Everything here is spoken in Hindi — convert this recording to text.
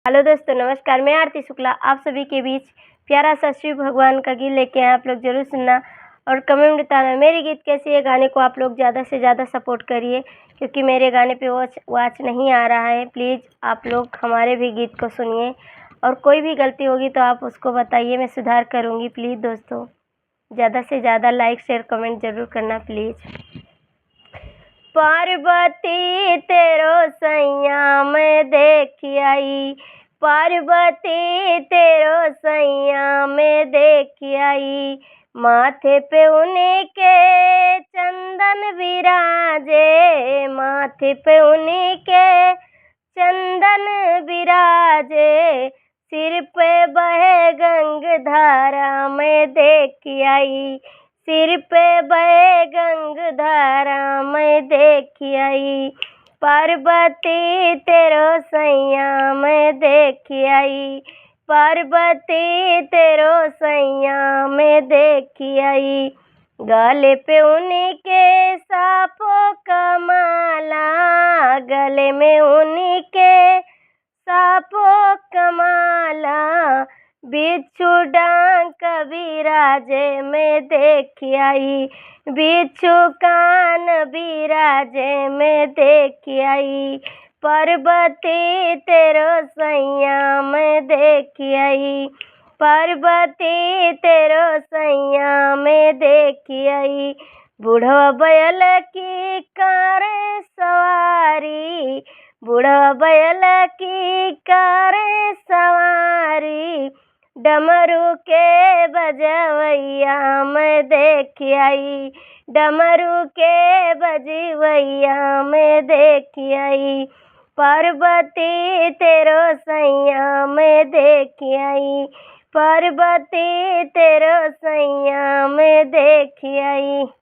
हेलो दोस्तों, नमस्कार। मैं आरती शुक्ला आप सभी के बीच प्यारा सा शिव भगवान का गीत लेके आए। आप लोग ज़रूर सुनना और कमेंट में बताना मेरे गीत कैसे है। गाने को आप लोग ज़्यादा से ज़्यादा सपोर्ट करिए, क्योंकि मेरे गाने पे वॉच नहीं आ रहा है। प्लीज़ आप लोग हमारे भी गीत को सुनिए, और कोई भी गलती होगी तो आप उसको बताइए, मैं सुधार करूँगी। प्लीज़ दोस्तों, ज़्यादा से ज़्यादा लाइक शेयर कमेंट ज़रूर करना प्लीज़। पार्वती तेरो सैया मैं देख आई, पार्वती तेरो सैया मैं देख आई। माथे पे उन्हीं के चंदन विराजे, माथे पे उन्हीं के चंदन विराजे। सिर पे बहे गंगाधारा मैं देख आई, सिर पे बहे गंगाधारा मैं देख आई। पार्वती तेरो सैया मैं देख आई, पार्वती तेरो सैया मैं देख आई। गले पे उन्हीं के सांपों का माला, गले में उन्हीं के सांपों का माला। बिच्छू डांक विराजे मैं देख आई, बिच्छू कान विराजे मैं देख आई। पार्वती तेरो सैया मैं देख आई, पार्वती तेरो सैया मैं देख आई। बूढ़ा बैल की करे सवारी, बूढ़ा बैल की करे सवारी। डमरू के बजवैया मैं देख आई, डमरू के बजवैया मैं देख आई। पार्वती तेरो सैया मैं देख आई, पार्वती तेरो सैया मैं देख आई।